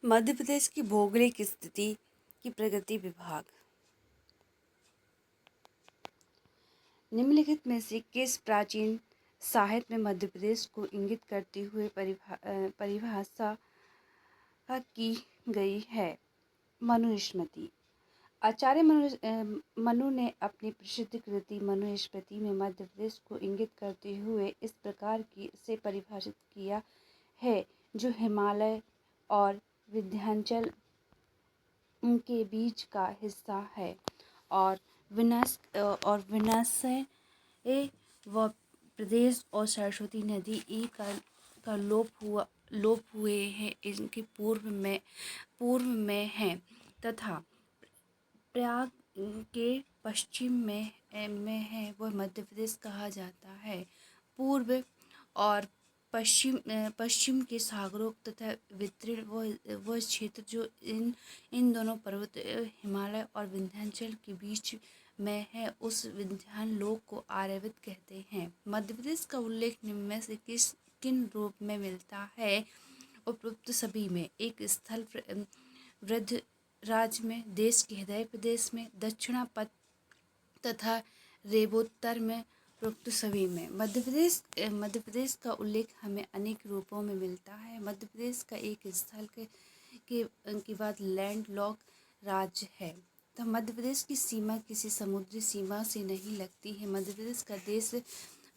मध्य प्रदेश की भौगोलिक स्थिति की प्रगति विभाग निम्नलिखित में से किस प्राचीन साहित्य में मध्य प्रदेश को इंगित करते हुए परिभाषा की गई है? मनुस्मृति। आचार्य मनु ने अपनी प्रसिद्ध कृति मनुस्मृति में मध्य प्रदेश को इंगित करते हुए इस प्रकार से परिभाषित किया है, जो हिमालय और विंध्याचल के बीच का हिस्सा है और विन्यास व प्रदेश और सरस्वती नदी का लोप हुए हैं, इनके पूर्व में है तथा प्रयाग के पश्चिम में है वह मध्य प्रदेश कहा जाता है। पूर्व और पश्चिम के सागरों तथा विस्तृत वह क्षेत्र जो इन दोनों पर्वत हिमालय और विंध्याचल के बीच में है, उस विंध्यान लोक को आर्यावर्त कहते हैं। मध्य प्रदेश का उल्लेख निम्न में से किन रूप में मिलता है? उपरोक्त सभी में। एक स्थल वृद्ध राज्य में, देश के हृदय प्रदेश में, दक्षिणापथ तथा रेबोत्तर में, उपरोक्त सभी में। मध्य प्रदेश का उल्लेख हमें अनेक रूपों में मिलता है। मध्य प्रदेश का एक स्थल के बाद लैंड लॉक राज्य है। तो मध्य प्रदेश की सीमा किसी समुद्री सीमा से नहीं लगती है। मध्य प्रदेश का देश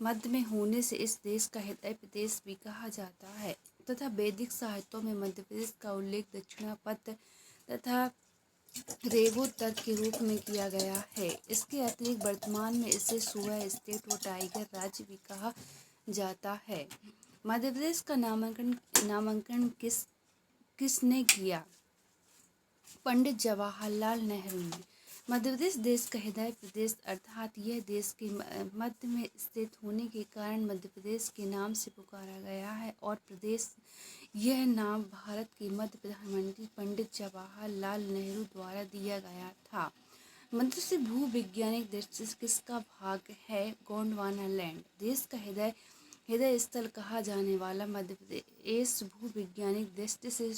मध्य में होने से इस देश का हृदय प्रदेश भी कहा जाता है तथा वैदिक साहित्यों में मध्य प्रदेश का उल्लेख दक्षिणापथ तथा रेबोत्तर के रूप में किया गया है। इसके अतिरिक्त वर्तमान में इसे सूबा स्टेट व टाइगर राज्य भी कहा जाता है। मध्य प्रदेश का नामांकन किसने किया? पंडित जवाहरलाल नेहरू ने। मध्य प्रदेश देश का हृदय प्रदेश अर्थात यह देश के मध्य में स्थित होने के कारण मध्य प्रदेश के नाम से पुकारा गया है और प्रदेश यह नाम भारत के मध्य प्रधानमंत्री पंडित जवाहरलाल नेहरू द्वारा दिया गया था। मध्य से भूविज्ञानिक दृष्टि से किसका भाग है? गोंडवाना लैंड। देश का हृदय स्थल कहा जाने वाला मध्य प्रदेश भूविज्ञानिक दृष्टि से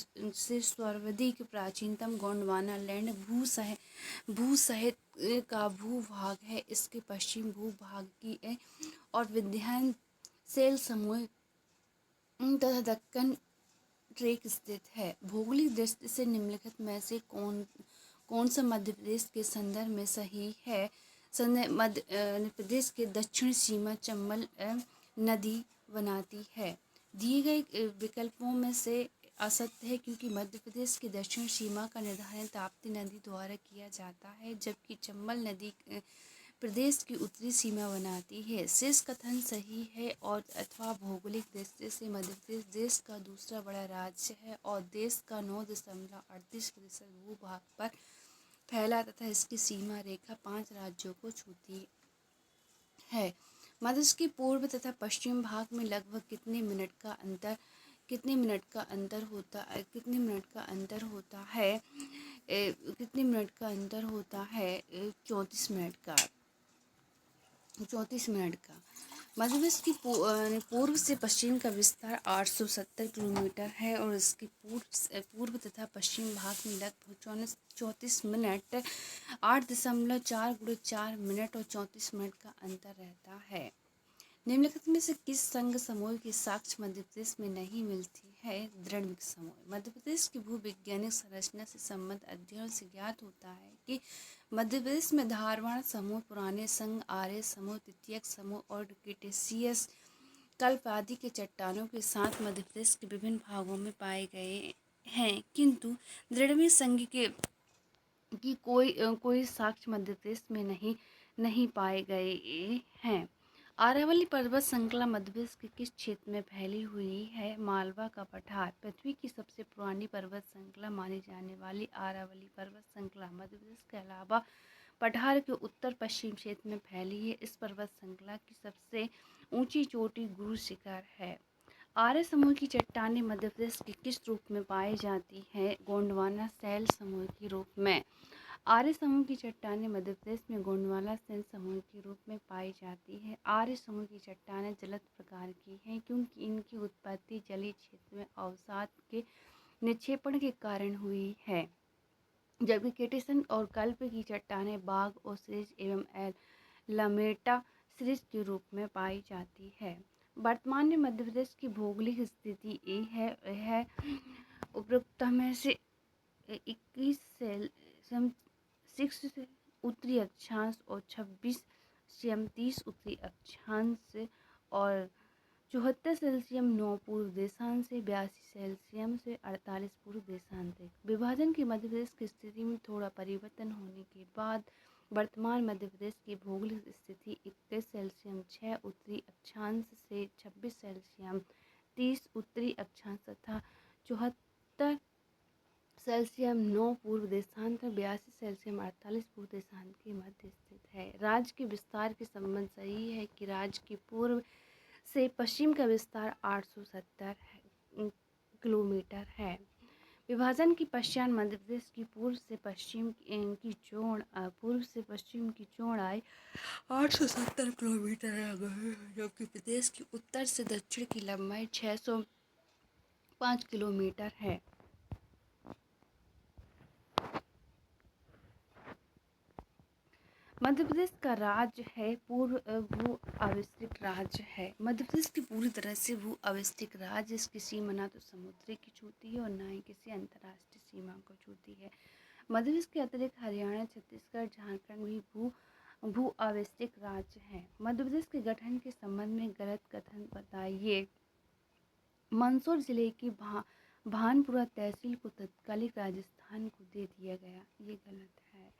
सर्वाधिक प्राचीनतम गोंडवाना लैंड भूसहित का भूभाग है। इसके पश्चिम भूभाग की और विंध्याचल समूह तथा दक्कन ट्रेक स्थित है। भौगोलिक दृष्टि से निम्नलिखित में से कौन सा मध्य प्रदेश के संदर्भ में सही है? मध्य प्रदेश के दक्षिण सीमा चंबल नदी बनाती है। दिए गए विकल्पों में से असत्य है क्योंकि मध्य प्रदेश की दक्षिण सीमा का निर्धारण ताप्ती नदी द्वारा किया जाता है, जबकि चंबल नदी प्रदेश की उत्तरी सीमा बनाती है। शेष कथन सही है और अथवा भौगोलिक दृष्टि से मध्य प्रदेश देश का दूसरा बड़ा राज्य है और देश का 9.38% भूभाग पर फैला तथा इसकी सीमा रेखा 5 राज्यों को छूती है। मध्य प्रदेश के पूर्व तथा पश्चिम भाग में लगभग कितने मिनट का अंतर होता है? 34 मिनट का। मध्य प्रदेश की पूर्व से पश्चिम का विस्तार 870 किलोमीटर है और इसके पूर्व तथा पश्चिम भाग में लगभग 34 मिनट 8.4 × 4 मिनट और 34 मिनट का अंतर रहता है। निम्नलिखित में से किस संघ समूह की साक्ष्य मध्य प्रदेश में नहीं मिलती है? द्रविड़ समूह। मध्य प्रदेश की भूविज्ञानिक संरचना से संबंध अध्ययन से ज्ञात होता है कि मध्य प्रदेश में धारवाड़ समूह, पुराने संघ, आर्य समूह, तृतीयक समूह और क्रिटेशियस कल्प आदि के चट्टानों के साथ मध्य प्रदेश के विभिन्न भागों में पाए गए हैं, किंतु द्रविड़ संघ की कोई साक्ष्य मध्य प्रदेश में नहीं पाए गए हैं। आरावली पर्वत श्रृंखला मध्य प्रदेश के किस क्षेत्र में फैली हुई है? मालवा का पठार। पृथ्वी की सबसे पुरानी पर्वत श्रृंखला मानी जाने वाली आरावली पर्वत श्रृंखला मध्य प्रदेश के अलावा पठार के उत्तर पश्चिम क्षेत्र में फैली है। इस पर्वत श्रृंखला की सबसे ऊंची चोटी गुरु शिखर है। आर्य समूह की चट्टानें मध्य प्रदेश के किस रूप में पाई जाती हैं? गोंडवाना शैल समूह के रूप में। आर्य समूह की चट्टानें मध्य प्रदेश में गोंडवाना शैल समूह के रूप में पाई जाती है। आर्य समूह की चट्टानें जलद प्रकार की हैं क्योंकि इनकी उत्पत्ति जलीय क्षेत्र में अवसाद के निक्षेपण के कारण हुई है, जबकि किटिसन और कल्प की चट्टानें बाघ और सीरीज एवं लमेटा सीरीज के रूप में पाई जाती है। वर्तमान में मध्य प्रदेश की भौगोलिक स्थिति है उपरोक्त में से 21 6 उत्तरी अक्षांश और 26 30 उत्तरी अक्षांश और 74 सेल्सियम 9 पूर्व देशांश से 82 सेल्सियम से 48 पूर्व देशांश से। विभाजन के मध्य प्रदेश की स्थिति में थोड़ा परिवर्तन होने के बाद वर्तमान मध्य प्रदेश की भौगोलिक स्थिति 21 सेल्सियम 6 उत्तरी अक्षांश से 26 सेल्सियम 30 उत्तरी अक्षांश तथा 74 सेल्सियम 9 पूर्व देशांत और 82 सेल्सियम 48 पूर्व देशांत के मध्य स्थित है। राज्य के विस्तार के संबंध सही है कि राज्य के पूर्व से पश्चिम का विस्तार 870 किलोमीटर है। विभाजन के पश्चात मध्य प्रदेश की पूर्व से पश्चिम की चौड़ाई 870 किलोमीटर है, जबकि प्रदेश की उत्तर से दक्षिण की लंबाई 605 किलोमीटर है। मध्य प्रदेश का राज्य है पूर्व भू अविस्तृत राज्य है। मध्य प्रदेश की पूरी तरह से भू अविस्तृत राज्य, इसकी सीमा न तो समुद्र की छूती है और न ही किसी अंतर्राष्ट्रीय सीमा को छूती है। मध्य प्रदेश के अतिरिक्त हरियाणा, छत्तीसगढ़, झारखंड भी भू अविस्तृत राज्य है। मध्य प्रदेश के गठन के संबंध में गलत कथन बताइए। मंदसौर जिले की भानपुरा तहसील को तत्कालिक राजस्थान को दे दिया गया, ये गलत है।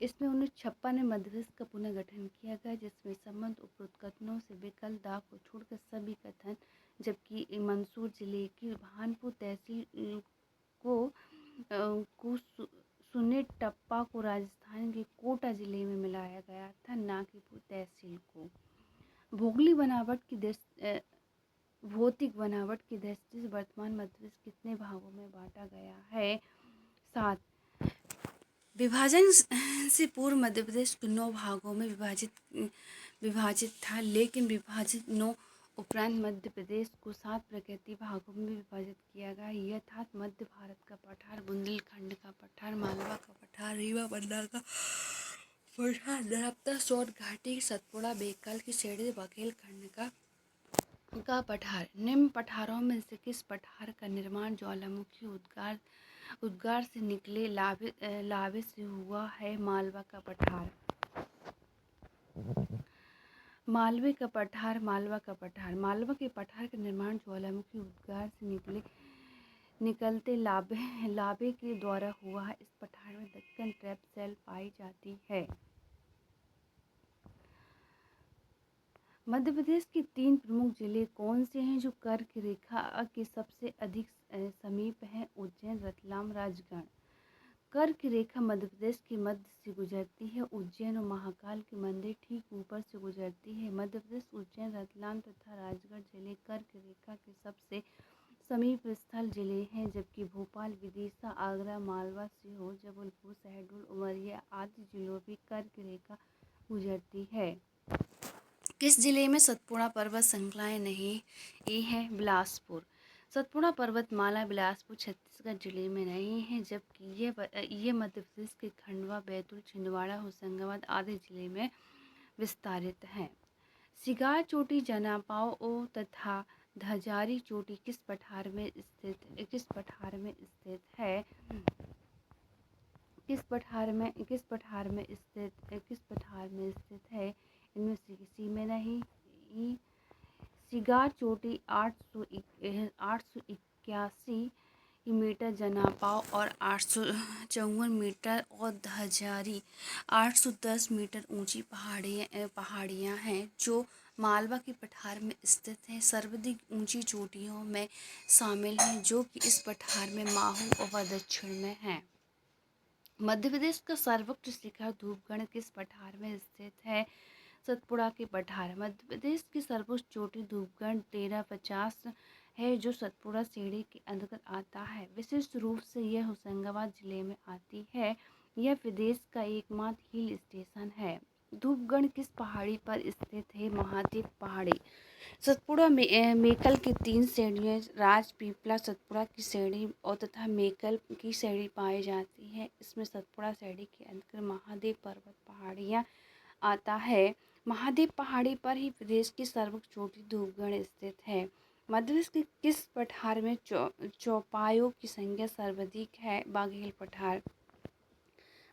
इसमें 1956 में मध्य प्रदेश का पुनर्गठन किया गया, जिसमें संबंध उपरोक्त कथनों से विकल्प दाग को छोड़कर सभी कथन, जबकि मंदसौर जिले की भानपुर तहसील को सुनेटप्पा को राजस्थान के कोटा जिले में मिलाया गया था, न कि तहसील को। भौतिक बनावट की दृष्टि से वर्तमान मध्य प्रदेश कितने भागों में बांटा गया है? 7। विभाजन से पूर्व मध्य प्रदेश को 9 भागों में विभाजित था, लेकिन विभाजित 9 उपरांत मध्य प्रदेश को 7 प्राकृतिक भागों में विभाजित किया गया। यथात मध्य भारत का पठार, बुंदेलखंड का पठार, मालवा का पठार, रीवा पन्ना का पठार, नर्मदा सोन घाटी, सतपुड़ा, बेकल की श्रेणी, बुंदेलखंड का पठार। निम्न पठारों में से किस पठार का निर्माण ज्वालामुखी उद्गार से निकले लावे से हुआ है? मालवा का पठार। मालवा के पठार का निर्माण ज्वालामुखी उद्गार से निकलते लावे के द्वारा हुआ है। इस पठार में दक्कन ट्रैप सेल पाई जाती है। मध्य प्रदेश के 3 प्रमुख जिले कौन से हैं जो कर्क रेखा के सबसे अधिक समीप हैं? उज्जैन, रतलाम, राजगढ़। कर्क रेखा मध्य प्रदेश के मध्य से गुजरती है। उज्जैन और महाकाल के मंदिर ठीक ऊपर से गुजरती है। मध्य प्रदेश, उज्जैन, रतलाम तथा राजगढ़ जिले कर्क रेखा के सबसे समीप स्थल जिले हैं, जबकि भोपाल, विदिशा, आगरा, मालवा, सीहोर, जबलपुर, शहडोल, उमरिया आदि जिलों भी कर्क रेखा गुजरती है। किस जिले में सतपुड़ा पर्वत श्रृंखलाएं नहीं है? बिलासपुर। सतपुड़ा पर्वतमाला बिलासपुर छत्तीसगढ़ जिले में नहीं है, जबकि ये मध्य प्रदेश के खंडवा, बैतूल, छिंदवाड़ा, होशंगाबाद आदि जिले में विस्तारित है। सिगार चोटी, जनापाओ तथा धजारी चोटी किस पठार में स्थित है? इनमें से किसी में नहीं। सिगार चोटी 881 मीटर, जनापाओ और 854 मीटर और धजारी 810 मीटर ऊंची पहाड़ियाँ हैं, जो मालवा के पठार में स्थित हैं। सर्वाधिक ऊंची चोटियों में शामिल हैं, जो कि इस पठार में माहू और दक्षिण में हैं। मध्य प्रदेश का सर्वोच्च शिखर धूपगढ़ किस पठार में स्थित है? सतपुड़ा के पठार। मध्य प्रदेश की सर्वोच्च चोटी धूपगढ़ 1350 है, जो सतपुड़ा श्रेणी के अंतर्गत आता है। विशिष्ट रूप से यह होशंगाबाद जिले में आती है। यह प्रदेश का एकमात्र हिल स्टेशन है। धूपगढ़ किस पहाड़ी पर स्थित है? महादेव पहाड़ी। सतपुड़ा में मेकल की 3 श्रेणियाँ राज, पीपला, सतपुड़ा की श्रेणी और तथा मेकल की श्रेणी पाई जाती है। इसमें सतपुड़ा श्रेणी के अंतर्गत महादेव पर्वत पहाड़ियाँ आता है। महादेव पहाड़ी पर ही प्रदेश की सर्वोच्च चोटी धूपगढ़ स्थित है। मध्य प्रदेश के किस पठार में चौपायों की संख्या सर्वाधिक है? बाघेल पठार।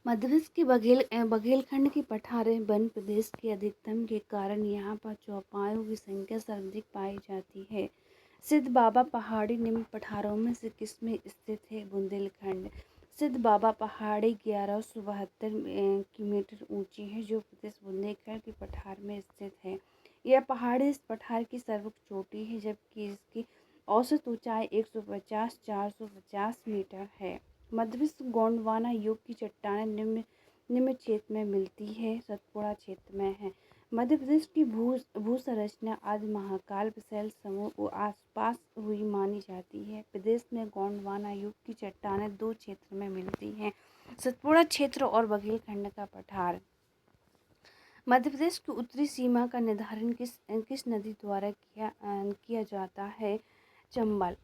मध्य प्रदेश के बघेलखंड की पठारें वन प्रदेश के अधिकतम के कारण यहाँ पर चौपायों की संख्या सर्वाधिक पाई जाती है। सिद्ध बाबा पहाड़ी निम्न पठारों में से किसमें स्थित है? बुंदेलखंड। सिद्ध बाबा पहाड़ी 1172 मीटर ऊंची है, जो प्रदेश बुंदेलखंड के पठार में स्थित है। यह पहाड़ी इस पठार की सर्वोच्च चोटी है, जबकि इसकी औसत ऊंचाई 150-450 मीटर है। मध्य प्रदेश गोंडवाना युग की चट्टानें निम्न क्षेत्र में मिलती है। सतपुड़ा क्षेत्र में है। मध्य प्रदेश की भू संरचना आदि महाकाल शैल समूह को आसपास हुई मानी जाती है। प्रदेश में गोंडवाना युग की चट्टानें 2 क्षेत्र में मिलती हैं, सतपुड़ा क्षेत्र और बघेलखंड का पठार। मध्य प्रदेश की उत्तरी सीमा का निर्धारण किस नदी द्वारा किया जाता है? चंबल।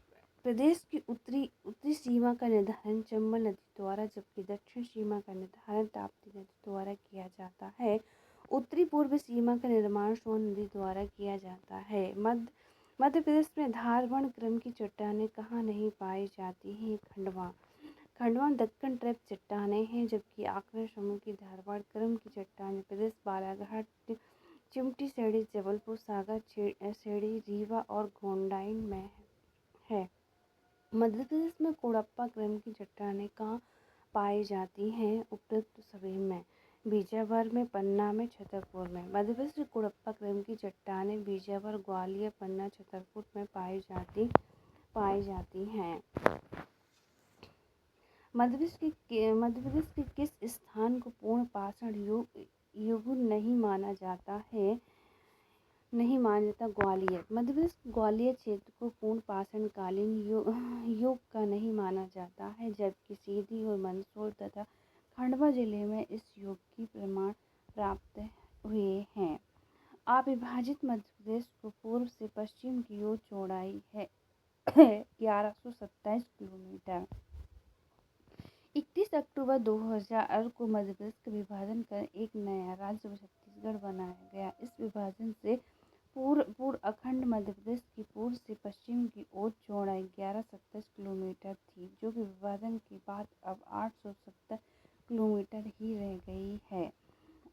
प्रदेश की उत्तरी सीमा का निर्धारण चंबल नदी द्वारा, जबकि दक्षिण सीमा का निर्धारण ताप्ती नदी द्वारा किया जाता है। उत्तरी पूर्व सीमा का निर्माण सोन नदी द्वारा किया जाता है। मध्य प्रदेश में धारवण क्रम की चट्टानें कहाँ नहीं पाई जाती हैं? खंडवा। खंडवा दक्कन ट्रैप चट्टानें हैं, जबकि आकलन समूह की धारवाड़ क्रम की चट्टानें प्रदेश बालाघाट, चिमटी सेड़ी, जबलपुर, सागर सेड़ी, रीवा और गोंडाइन में है। मध्य प्रदेश में कोड़प्पा क्रम की चट्टानें कहाँ पाई जाती हैं? उपरोक्त सभी में। बीजावर में, पन्ना में, छतरपुर में। मध्य प्रदेश में कोड़प्पा क्रम की चट्टानें बीजावर, ग्वालियर, पन्ना, छतरपुर में पाई जाती हैं। मध्य प्रदेश के किस स्थान को पूर्ण पाषाण युग नहीं माना जाता है? ग्वालियर। मध्य प्रदेश ग्वालियर क्षेत्र को पूर्ण पाषाण कालीन युग का नहीं माना जाता है, जबकि सीधी और मंदसौर तथा खंडवा जिले में इस युग की प्रमाण प्राप्त हुए हैं। अविभाजित मध्य प्रदेश को पूर्व से पश्चिम की ओर चौड़ाई है 1127 किलोमीटर। 31 अक्टूबर 2000 को मध्य प्रदेश का विभाजन कर एक नया राज्य छत्तीसगढ़ बनाया गया। इस विभाजन से पूर्व अखंड मध्य प्रदेश की पूर्व से पश्चिम की ओर चौड़ाई 1127 किलोमीटर थी, जो कि विभाजन के बाद अब 870 किलोमीटर ही रह गई है।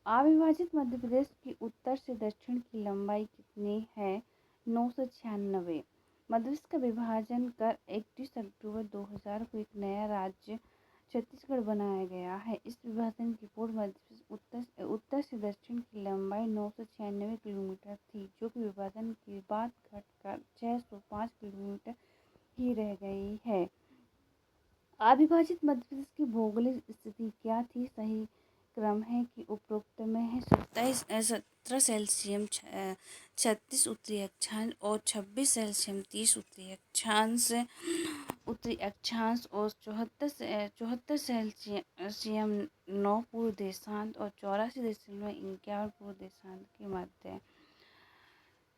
अविभाजित मध्य प्रदेश की उत्तर से दक्षिण की लंबाई कितनी है? 996। मध्य प्रदेश का विभाजन कर 31 अक्टूबर 2000 को एक नया राज्य छत्तीसगढ़ बनाया गया है। इस विभाजन की पूर्व मध्य प्रदेश उत्तर से दक्षिण की लंबाई 996 किलोमीटर थी, जो कि विभाजन के बाद घटकर 605 किलोमीटर ही रह गई है। अविभाजित मध्य प्रदेश की भौगोलिक स्थिति क्या थी? सही क्रम है कि उपरोक्त में है। 17 सेल्सियम 36 उत्तरी अक्षांश और 26 सेल्सियम 30 उत्तरी अक्षांश और 74 सेल्सियम 9 पूर्व देशांत और 84.51 पूर्व देशांत के मध्य।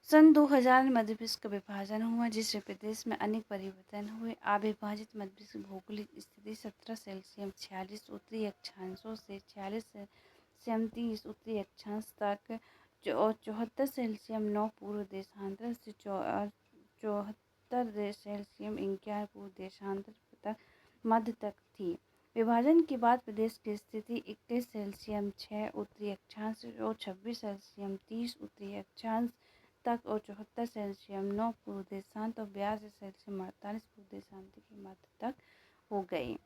सन 2000 में मध्य प्रदेश का विभाजन हुआ, जिससे प्रदेश में अनेक परिवर्तन हुए। अविभाजित मध्य प्रदेश की भौगोलिक स्थिति 17 सेल्सियम 46 उत्तरी अक्षांशों से 46 सेल्सियम 30 उत्तरी अक्षांश तक और 74 सेल्सियम 9 पूर्व देशांतर से 74 सेल्सियम 51 पूर्व देशांतर तक मध्य तक थी। विभाजन के बाद प्रदेश की स्थिति 21 सेल्सियम 6 उत्तरी अक्षांश और 26 सेल्सियम 30 उत्तरी अक्षांश तक और 74 सेल्सियम 9 पूर्व देशांत और 82 सेल्सियम 48 पूर्व देशांत के मध्य तक हो गई।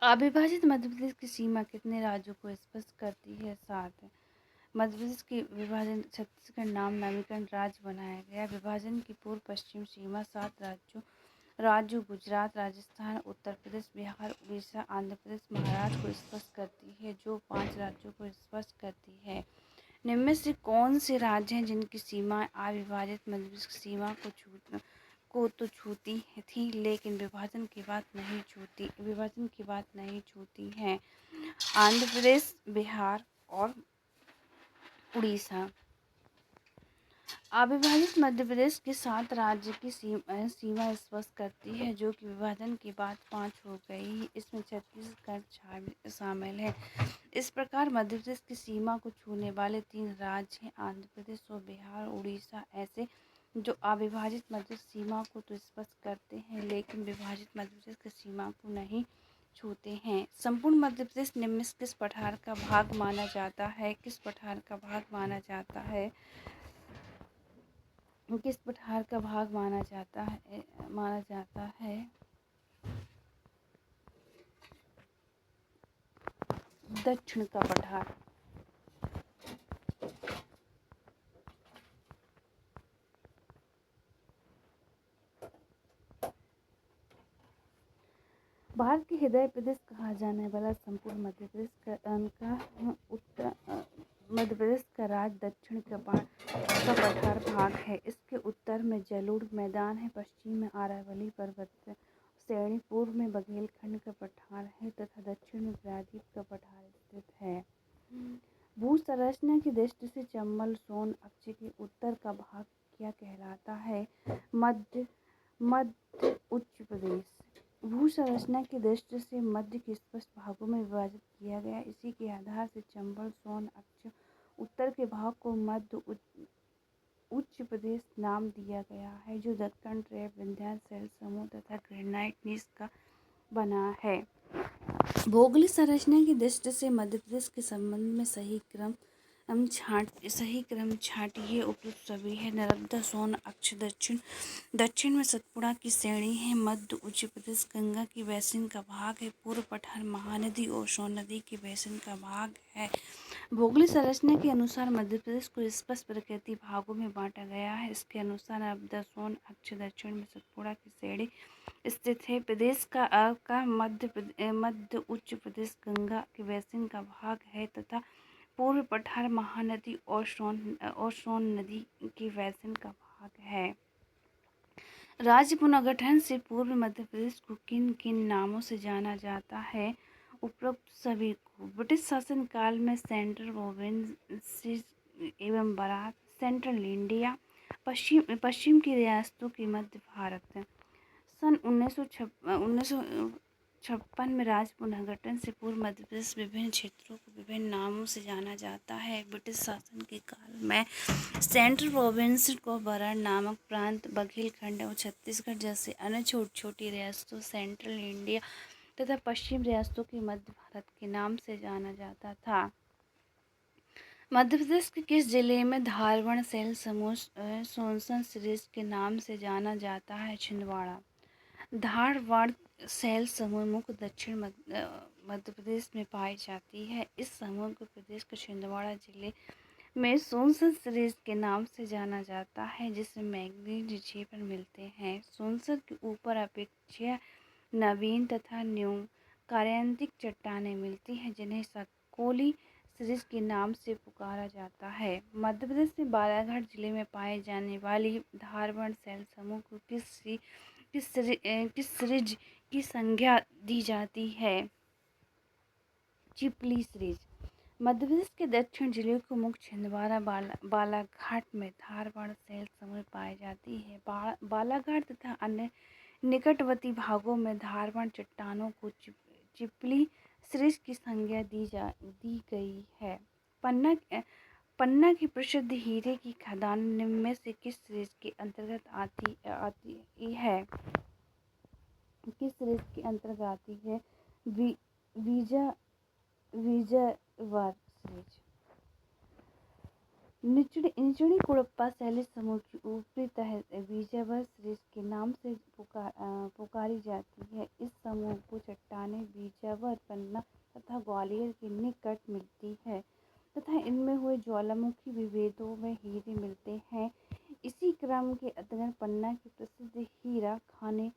अविभाजित मध्य प्रदेश की सीमा कितने राज्यों को स्पष्ट करती है? 7। मध्य प्रदेश के विभाजन छत्तीसगढ़ नाम नामीकरण राज्य बनाया गया। विभाजन की पूर्व पश्चिम सीमा 7 राज्यों गुजरात, राजस्थान, उत्तर प्रदेश, बिहार, उड़ीसा, आंध्र प्रदेश, महाराष्ट्र को स्पष्ट करती है, जो 5 राज्यों को स्पष्ट करती है। निम्न में से कौन से राज्य हैं जिनकी सीमाएं अविभाजित मध्य प्रदेश की सीमा को तो छूती थी, लेकिन विभाजन के बाद नहीं छूती हैं? आंध्र प्रदेश, बिहार और उड़ीसा। अविभाजित मध्य प्रदेश के 7 राज्य की सीमा स्पष्ट करती है, जो कि विभाजन के बाद 5 हो गई। इसमें छत्तीसगढ़ शामिल है। इस प्रकार मध्य प्रदेश की सीमा को छूने वाले 3 राज्य हैं, आंध्र प्रदेश और बिहार, उड़ीसा, ऐसे जो अविभाजित मध्य सीमा को तो स्पष्ट करते हैं, लेकिन विभाजित मध्य प्रदेश की सीमा को नहीं छूते हैं। संपूर्ण मध्य प्रदेश निम्न में किस पठार का भाग माना जाता है? किस पठार का भाग माना जाता है? किस पठार का भाग माना जाता है? दक्षिण का पठार। भारत के हृदय प्रदेश कहा जाने वाला संपूर्ण मध्य प्रदेश मध्य प्रदेश का राज्य दक्षिण का पठार भाग है। इसके उत्तर में जलोढ़ मैदान है, पश्चिम में अरावली पर्वत श्रेणी, पूर्व में बघेलखंड का पठार है तथा दक्षिण में प्रायद्वीप का पठार स्थित है। भू संरचना की दृष्टि से चंबल सोन अक्ष के उत्तर का भाग क्या कहलाता है? मध्य उच्च प्रदेश। भू संरचना की दृष्टि से मध्य के स्पष्ट भागों में विभाजित किया गया। इसी के आधार से चंबल सोन अक्ष उत्तर के भाग को मध्य उच्च प्रदेश नाम दिया गया है, जो दक्कन ट्रैप, विंध्याचल समूह तथा ग्रेनाइट नीस का बना है। भौगोलिक संरचना की दृष्टि से मध्य प्रदेश के संबंध में सही क्रम छांटिए उपयुक्त सभी है। नर्मदा सोन अक्ष दक्षिण में सतपुड़ा की श्रेणी है। मध्य उच्च प्रदेश गंगा की बेसिन का भाग है। पूर्व पठार महानदी और सोन नदी की बेसिन का भाग है। भौगोलिक संरचना के अनुसार मध्य प्रदेश को स्पष्ट प्रकृति भागों में बांटा गया है। इसके अनुसार नर्मदा सोन अक्ष दक्षिण में सतपुड़ा की श्रेणी स्थित है। प्रदेश का मध्य उच्च प्रदेश गंगा के बेसिन का भाग है तथा पूर्व पठार महानदी और सोन नदी की बेसिन का भाग है। राज्य पुनर्गठन से पूर्व मध्य प्रदेश को किन किन नामों से जाना जाता है? उपरोक्त सभी को। ब्रिटिश शासन काल में सेंट्रल प्रोविंसेस एवं बारात, सेंट्रल इंडिया, पश्चिम की रियासतों की मध्य भारत। सन 1956 में राज्य पुनर्गठन से पूर्व मध्य प्रदेश विभिन्न क्षेत्रों को विभिन्न नामों से जाना जाता है। ब्रिटिश शासन के काल में सेंट्रल प्रोविंस को बराड़ नामक प्रांत, बघेलखंड और छत्तीसगढ़ जैसे अन्य छोटी रियासतों, सेंट्रल इंडिया तथा पश्चिम रियासतों की मध्य भारत के नाम से जाना जाता था। मध्य प्रदेश के किस जिले में धारवण शैल समूह सोनसन सीरीज के नाम से जाना जाता है? छिंदवाड़ा। धारवाड़ शैल समूह मुख्य दक्षिण मध्य प्रदेश में पाई जाती है। इस समूह को प्रदेश के छिंदवाड़ा जिले में सोनसन सीरीज के नाम से जाना जाता है, जिसमें मैंगनीज निक्षेपण मिलते हैं। सोनसन के ऊपर अपेक्षा नवीन तथा न्यू कार्यांतिक चट्टानें मिलती हैं, जिन्हें सकोली सीरीज के नाम से पुकारा जाता है। मध्य प्रदेश में बालाघाट जिले में पाए जाने वाली धारवण शैल समूह को किस सीरीज की संज्ञा दी जाती है? चिपली सीरीज। मध्य प्रदेश के दक्षिण जिले को मुख्य छिंदवाड़ा बालाघाट में धारवाड़ शैल समूह पाई जाती है। बालाघाट तथा अन्य निकटवर्ती भागों में धारवाड़ चट्टानों को चिपली सीरीज की संज्ञा दी गई है। पन्ना की प्रसिद्ध हीरे की खदान निम्न में से किस सीरीज के अंतर्गत आती है? किस सीरीज के अंतर्गत आती है? विजयवर सीरीज। निचड़ी कुड़प्पा शैली समूह की ऊपरी तह विजयवर सीरीज के नाम से पुकारी जाती है। इस समूह को चट्टानें विजयवर, पन्ना तथा ग्वालियर के निकट मिलती है तथा इनमें हुए ज्वालामुखी विभेदों में हीरे मिलते हैं। इसी क्रम के अंतर्गत पन्ना की प्रसिद्ध हीरा खाने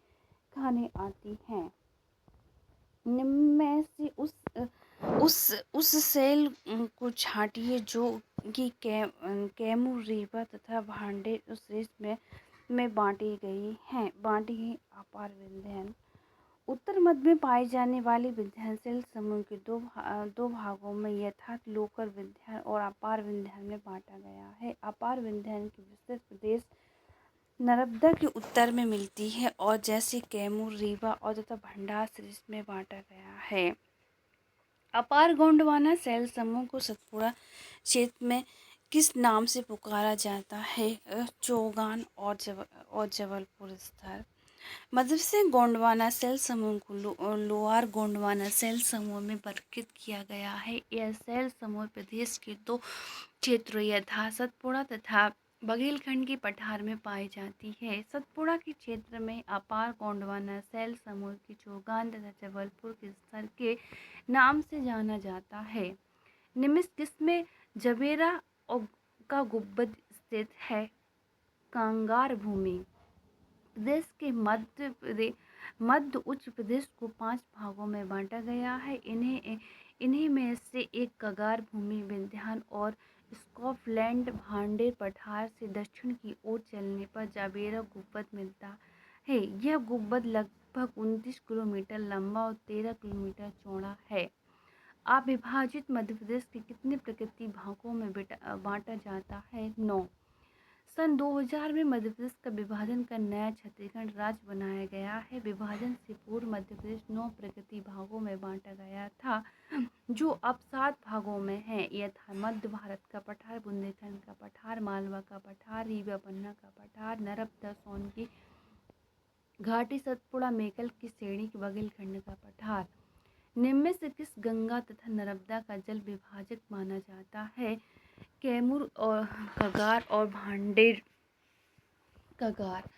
आती हैं। निम्न में से उस सेल को छांटिए जो कि कैमूर, रीवा तथा भांडेर सीरीज में बांटी गई हैं। अपार विंध्यन उत्तर मध्य में पाई जाने वाली विंध्याचल समूह के दो भागों में यथार्थ लोकर विंध्य और अपार विंध्य में बांटा गया है। अपार विंध्य की विस्तृत प्रदेश नर्मदा के उत्तर में मिलती है और जैसे कैमूर, रीवा और तथा भंडार सरिस में बांटा गया है। अपार गोंडवाना सैल समूह को सतपुड़ा क्षेत्र में किस नाम से पुकारा जाता है? चौगान और जबलपुर स्तर। मध्य से गोंडवाना सेल समूह को लोअर गोंडवाना सेल समूह में वर्गीकृत किया गया है। यह सेल समूह प्रदेश के दो क्षेत्रों यथा सतपुड़ा तथा बघेलखंड के पठार में पाई जाती है। सतपुड़ा के क्षेत्र में अपार गोंडवाना सेल समूह की चौगान तथा जबलपुर के स्तर के नाम से जाना जाता है। निम्न किसमें जबेरा का गुब्बद स्थित है? कांगार भूमि। प्रदेश के मध्य उच्च प्रदेश को 5 भागों में बांटा गया है। इन्हीं में से एक कगार भूमि विंध्यान और स्कॉटलैंड भांडेर पठार से दक्षिण की ओर चलने पर जाबेरा गुब्बद मिलता है। यह गुब्बद लगभग 29 किलोमीटर लंबा और 13 किलोमीटर चौड़ा है। अविभाजित मध्य प्रदेश के कितने प्रकृति भागों में बांटा जाता है? 9। सन 2000 में मध्य प्रदेश का विभाजन कर नया छत्तीसगढ़ राज्य बनाया गया है। विभाजन से पूर्व मध्य प्रदेश 9 प्रकृति भागों में बांटा गया था, जो अब 7 भागों में है। यथा मध्य भारत का पठार, बुंदेलखंड का पठार, मालवा का पठार, रीवा पन्ना का पठार, नर्मदा सोन की घाटी, सतपुड़ा मेकल की श्रेणी के बघेलखंड का पठार। निम्न में से किस गंगा तथा नर्मदा का जल विभाजक माना जाता है? कैमूर और कगार और भांडेर कगार।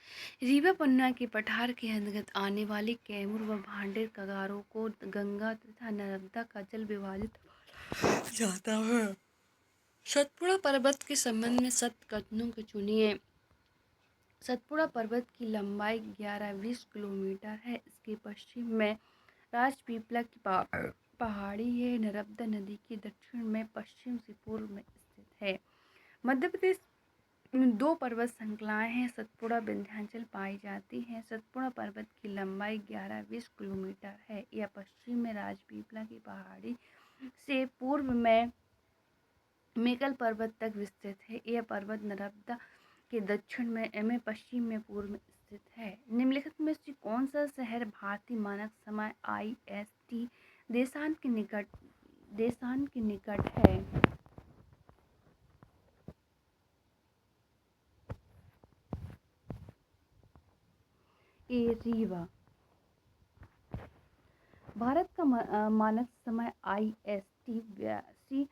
रीवा पन्ना के पठार के अंतर्गत आने वाले कैमूर व भांडेर कगारों को गंगा तथा नर्मदा का जल विभाजित जाता है। सतपुड़ा पर्वत के संबंध में सत्य कथनों को चुनिए। सतपुड़ा पर्वत की लंबाई 11-20 किलोमीटर है। इसके पश्चिम में राजपीपला की पहाड़ी है। नर्मदा नदी के दक्षिण में पश्चिम से पूर्व में स्थित है। मध्य प्रदेश में 2 पर्वत श्रृंखलाएं हैं। सतपुड़ा विंध्याचल पाई जाती है। सतपुड़ा पर्वत की लंबाई 11-20 किलोमीटर है। यह पश्चिम में राजपीपला की पहाड़ी से पूर्व में मेकल पर्वत तक विस्तृत है। यह पर्वत नर्मदा के दक्षिण में पश्चिम में पूर्व में स्थित है। निम्नलिखित में से कौन सा शहर भारतीय मानक समय IST देशांत के निकट है? ए रीवा। भारत का मानक समय IST 82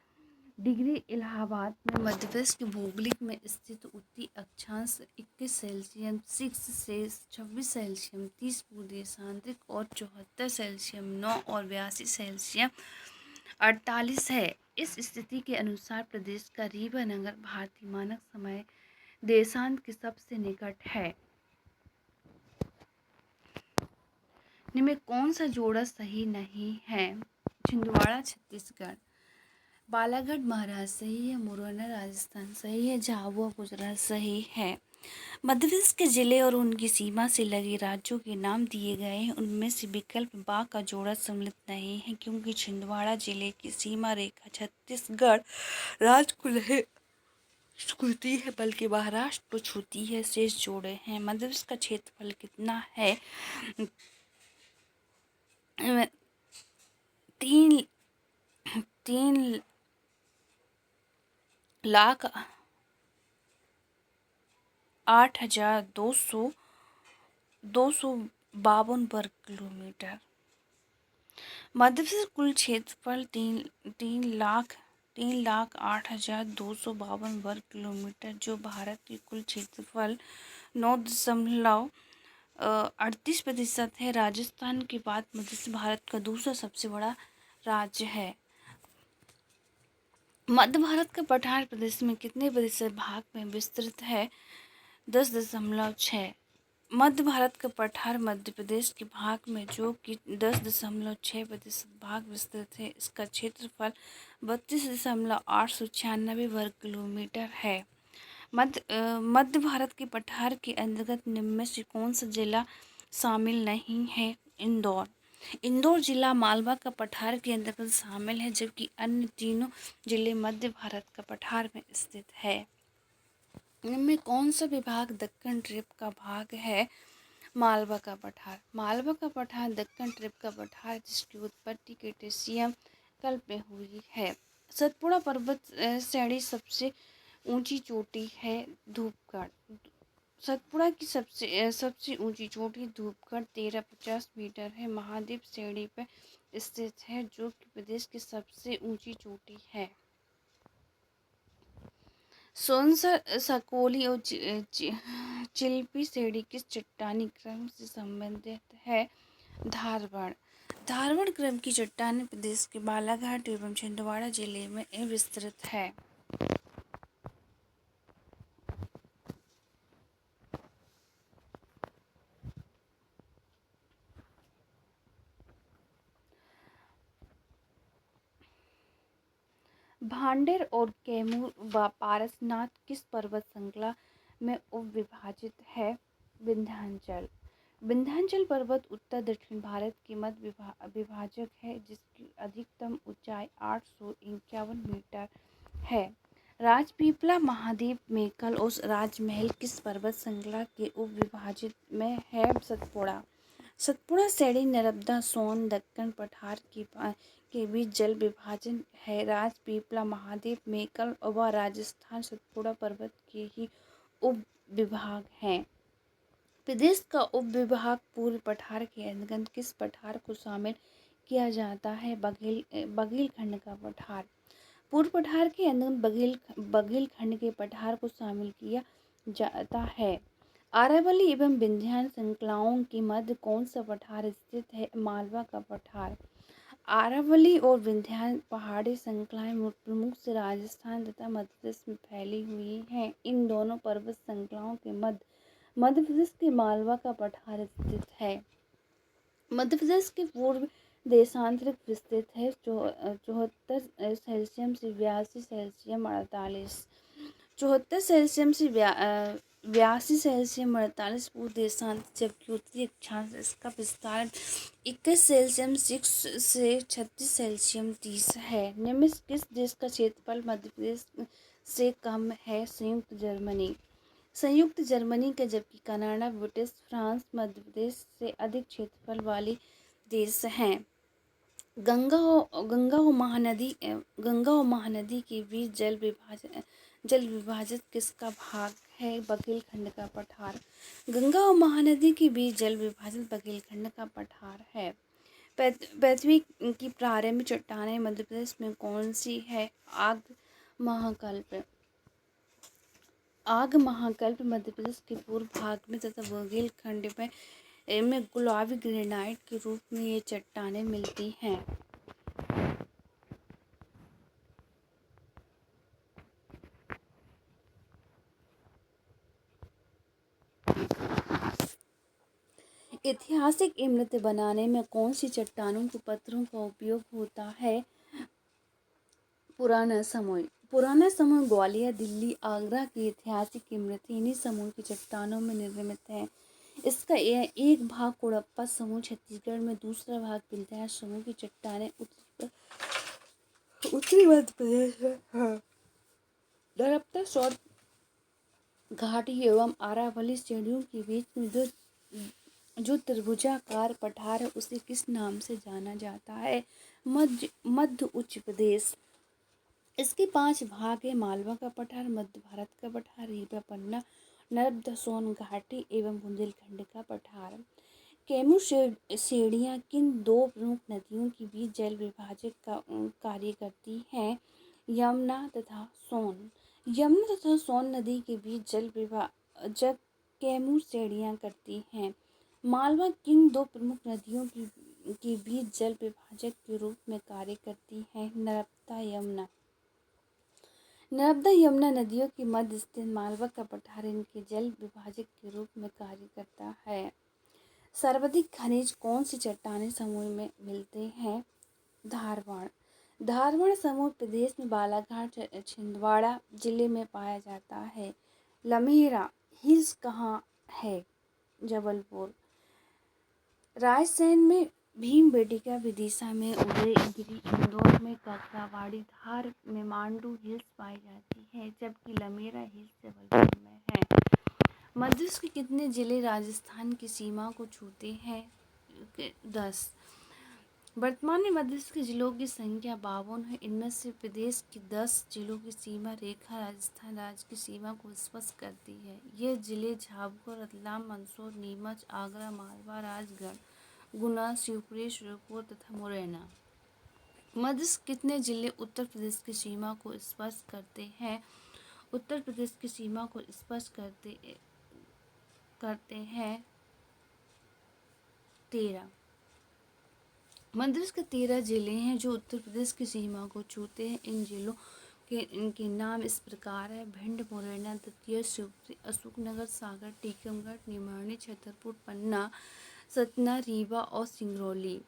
डिग्री इलाहाबाद में मध्य प्रदेश के भौगोलिक में स्थित उत्तरी अक्षांश 21 सेल्सियम 6 से 26 सेल्सियम 30 पूर्व देशांतरिक और 74 सेल्सियम 9 और 82 सेल्सियम 48 है। इस स्थिति के अनुसार प्रदेश का रीवा नगर भारतीय मानक समय देशांत के सबसे निकट है। इनमें कौन सा जोड़ा सही नहीं है? छिंदवाड़ा छत्तीसगढ़, बालाघाट महाराष्ट्र सही है, मुरैना राजस्थान सही है, झाबुआ गुजरात सही है। मध्य प्रदेश के जिले और उनकी सीमा से लगे राज्यों के नाम दिए गए हैं। उनमें से विकल्प बा का जोड़ा सम्मिलित नहीं है, क्योंकि छिंदवाड़ा जिले की सीमा रेखा छत्तीसगढ़ राज्य को नहीं छूती है, बल्कि महाराष्ट्र को छूती है। शेष जोड़े हैं। मध्य प्रदेश का क्षेत्रफल कितना है? 3 लाख 8,252 वर्ग किलोमीटर। मध्य प्रदेश कुल क्षेत्रफल 3,08,252 वर्ग किलोमीटर, जो भारत के कुल क्षेत्रफल 9.38% है। राजस्थान के बाद मध्य प्रदेश भारत का दूसरा सबसे बड़ा राज्य है। मध्य भारत का पठार प्रदेश में कितने प्रतिशत भाग में विस्तृत है? 10.6। मध्य भारत का पठार मध्य प्रदेश के भाग में, जो कि 10.6% भाग विस्तृत है। इसका क्षेत्रफल 32,896 वर्ग किलोमीटर है। मध्य भारत के पठार के अंतर्गत निम्न में से कौन सा जिला शामिल नहीं है? इंदौर। इंदौर जिला मालवा का पठार के अंतर्गत शामिल है, जबकि अन्य तीनों जिले मध्य भारत का पठार में स्थित है। इनमें कौन सा विभाग दक्कन ट्रिप का भाग है? मालवा का पठार। मालवा का पठार दक्कन ट्रिप का पठार जिसकी उत्पत्ति क्रेटेशियम कल्प में हुई है। सतपुड़ा पर्वत श्रेणी सबसे ऊंची चोटी है धूपगढ़। सतपुड़ा की सबसे ऊंची चोटी धूपगढ़ 1350 मीटर है। महादेव श्रेणी पर स्थित है, जो कि प्रदेश की सबसे ऊंची चोटी है। सोनसर, सकोली और चिल्पी श्रेणी किस चट्टानी क्रम से संबंधित है? धारवाड़। धारवाड़ क्रम की चट्टानें प्रदेश के बालाघाट एवं छिंदवाड़ा जिले में विस्तृत है। भांडेर और कैमूर व पारसनाथ किस पर्वत श्रृंखला में उपविभाजित है? विंध्याचल। विंध्याचल पर्वत उत्तर दक्षिण भारत की मध्य विभाजक है, जिसकी अधिकतम ऊंचाई 851 मीटर है। राजपीपला, महादेव, मेकल और राजमहल किस पर्वत श्रृंखला के उपविभाजित में है? सतपुड़ा। सतपुड़ा श्रेणी नर्मदा, सोन, दक्कन पठार के बीच जल विभाजन है। राजपीपला, महादेव, मेकल व राजस्थान सतपुड़ा पर्वत के ही उप विभाग हैं। प्रदेश का उप विभाग पूर्व पठार के अंतर्गत किस पठार को शामिल किया जाता है? बघेलखंड का पठार। पूर्व पठार के अंतर्गत बघेलखंड के पठार को शामिल किया जाता है। अरावली एवं विंध्य श्रृंखलाओं के मध्य कौन सा पठार स्थित है? मालवा का पठार। अरावली और विंध्य पहाड़ी श्रृंखलाएं प्रमुख से राजस्थान तथा मध्य प्रदेश में फैली हुई हैं। इन दोनों पर्वत श्रृंखलाओं के मध्य प्रदेश के मालवा का पठार स्थित है। मध्य प्रदेश के पूर्व देशांतरिक विस्तृत है 74 सेल्सियम से 82 सेल्सियम 48 74 सेल्सियम से 82 सेल्सियम 48 पूर्व देशांत, जबकि उत्तरी अक्षांश इसका विस्तार 21 सेल्सियम 6 से 36 सेल्सियम 30 है। निम्न में किस देश का क्षेत्रफल मध्य प्रदेश से कम है? संयुक्त जर्मनी। संयुक्त जर्मनी का, जबकि Canada, Britain, France Madhya Pradesh से अधिक क्षेत्रफल वाले देश हैं। गंगा और महानदी के बीच जल विभाजित किसका भाग है? बघेलखंड का पठार। गंगा और महानदी के बीच जल विभाजित बघेलखंड का पठार है। पृथ्वी की प्रारंभिक चट्टानें मध्य प्रदेश में कौन सी है? आग महाकल्प मध्य प्रदेश के पूर्व भाग में तथा बघेलखंड में गुलाबी ग्रेनाइट के रूप में ये चट्टानें मिलती हैं। ऐतिहासिक इमारतें बनाने में कौन सी चट्टानों के पत्थरों का उपयोग होता है? पुराना समय ग्वालियर, दिल्ली, आगरा की ऐतिहासिक इमारतें इन्हीं समूह की चट्टानों में निर्मित है। इसका एक भाग कोडप्पा समूह छत्तीसगढ़ में, दूसरा भाग बिलदार समूह की चट्टानें उत्तरी मध्य प्रदेश में है। नर्मदा, सोन घाटी एवं अरावली श्रेणियों के बीच में जो त्रिभुजाकार पठार है उसे किस नाम से जाना जाता है? मध्य उच्च प्रदेश। इसके 5 भाग है। मालवा का पठार, मध्य भारत का पठार, रीवा, पन्ना, नर्मदा, सोन घाटी एवं बुंदेलखंड का पठार। कैमूर श्रेणियाँ किन 2 प्रमुख नदियों के बीच जल विभाजक का कार्य करती हैं? यमुना तथा सोन। यमुना तथा सोन नदी के बीच जल विभाजक कैमूर श्रेणियाँ करती हैं। मालवा किन 2 प्रमुख नदियों के बीच जल विभाजक के रूप में कार्य करती है? नर्मदा यमुना नदियों के मध्य स्थित मालवा का पठार इनके जल विभाजक के रूप में कार्य करता है। सर्वाधिक खनिज कौन सी चट्टानी समूह में मिलते हैं? धारवाड़ समूह प्रदेश में बालाघाट छिंदवाड़ा जिले में पाया जाता है। लम्हेरा हिल्स कहाँ है? जबलपुर। रायसेन में भीमबेटका, विदिशा में उदयगिरी, इंदौर में काकड़ावाड़ी, धार में मांडू हिल्स पाई जाती है, जबकि लमेरा हिल्स जबलपुर में है। मध्यप्रदेश के कितने जिले राजस्थान की सीमा को छूते हैं? 10। वर्तमान में मध्य प्रदेश के जिलों की संख्या 52 है। इनमें से प्रदेश की 10 जिलों की सीमा रेखा राजस्थान राज्य की सीमा को स्पष्ट करती है। ये जिले झाबुआ, रतलाम, मंदसौर, नीमच, आगरा, मालवा, राजगढ़, गुना, शिवपुरी, श्योपुर तथा मुरैना। मध्य प्रदेश कितने जिले उत्तर प्रदेश की सीमा को स्पष्ट करते हैं? उत्तर प्रदेश की सीमा को स्पष्ट करते हैं 13। मध्य प्रदेश के 13 जिले हैं जो उत्तर प्रदेश की सीमा को छूते हैं। इन जिलों के इनके नाम इस प्रकार है: भिंड, मुरैना, दतिया, शिवपुरी, अशोकनगर, सागर, टीकमगढ़, निमाड़ी, छतरपुर, पन्ना, सतना, रीवा और सिंगरौली।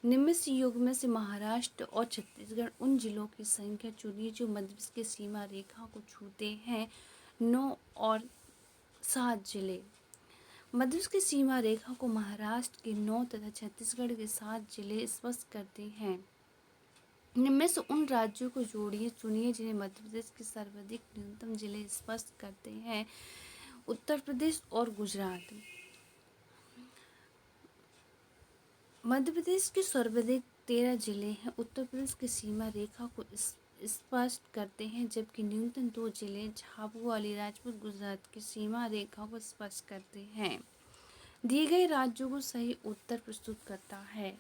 निम्न योग में से महाराष्ट्र और छत्तीसगढ़ उन जिलों की संख्या चुनिए जो मध्य प्रदेश की सीमा रेखा को छूते हैं। 9 और 7 जिले। मध्य प्रदेश की सीमा रेखा को महाराष्ट्र के 9 तथा छत्तीसगढ़ के 7 जिले स्पष्ट करते हैं। इनमें से उन राज्यों को चुनिए जिन्हें मध्य प्रदेश के सर्वाधिक न्यूनतम जिले स्पष्ट करते हैं। उत्तर प्रदेश और गुजरात। मध्य प्रदेश के सर्वाधिक 13 जिले हैं। उत्तर प्रदेश की सीमा रेखा को स्पष्ट करते हैं, जबकि न्यूनतम 2 जिले झाबुआ, अलीराजपुर, गुजरात की सीमा रेखा को स्पष्ट करते हैं। दिए गए राज्यों को सही उत्तर प्रस्तुत करता है।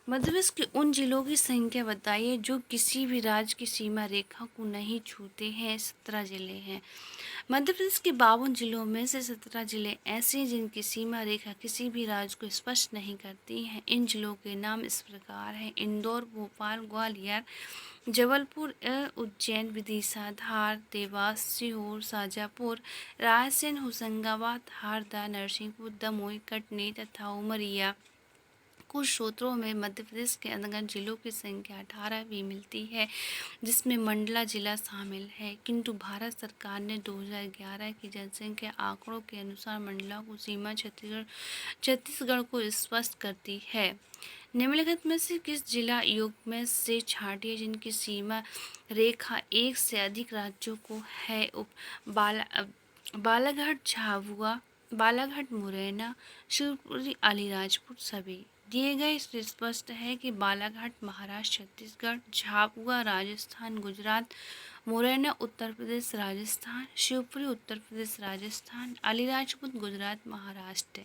मध्य प्रदेश के उन जिलों की संख्या बताइए जो किसी भी राज्य की सीमा रेखा को नहीं छूते हैं। 17 जिले हैं। मध्य प्रदेश के 52 जिलों में से 17 जिले ऐसे हैं जिनकी सीमा रेखा किसी भी राज्य को स्पष्ट नहीं करती है। इन जिलों के नाम इस प्रकार हैं: इंदौर, भोपाल, ग्वालियर, जबलपुर, उज्जैन, विदिशा, धार, देवास, सीहोर, शाजापुर, रायसेन, होशंगाबाद, हरदा, नरसिंहपुर, दमोह, कटनी तथा उमरिया। कुछ सूत्रों में मध्य प्रदेश के अंतर्गत जिलों की संख्या 18 भी मिलती है, जिसमें मंडला जिला शामिल है, किंतु भारत सरकार ने 2011 की जनसंख्या आंकड़ों के अनुसार मंडला को सीमा छत्तीसगढ़ को स्पष्ट करती है। निम्नलिखित में से किस जिला योग में से छांटिए जिनकी सीमा रेखा एक से अधिक राज्यों को है? बालाघाट, झाबुआ, बालाघाट, मुरैना, शिवपुरी, अलीराजपुर। सभी दिए गए से स्पष्ट है कि बालाघाट महाराष्ट्र, छत्तीसगढ़, झाबुआ राजस्थान, गुजरात, मुरैना उत्तर प्रदेश राजस्थान, शिवपुरी उत्तर प्रदेश राजस्थान, अलीराजपुर गुजरात महाराष्ट्र।